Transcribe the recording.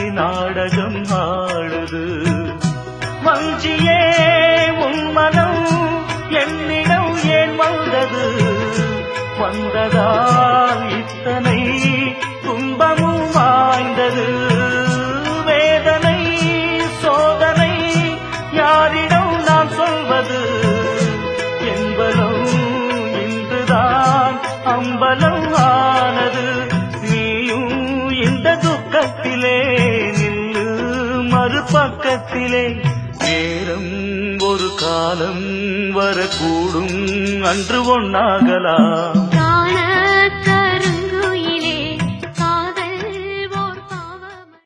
நாடகம் ஆடுது. வஞ்சியே உன் மனம் என்னிடம் ஏன் வந்தது? வந்ததால் இத்தனை துன்பமும் வாய்ந்தது. வேதனை சோதனை யாரிடம் நான் சொல்வது? என்பதும் இன்றுதான் அம்பலம் ஆனது. நீயும் இந்த துக்கத்திலே நின்று மறுபக்கத்திலே. நேரம் ஒரு காலம் வரக்கூடும், அன்று ஒன்னாகலாம்.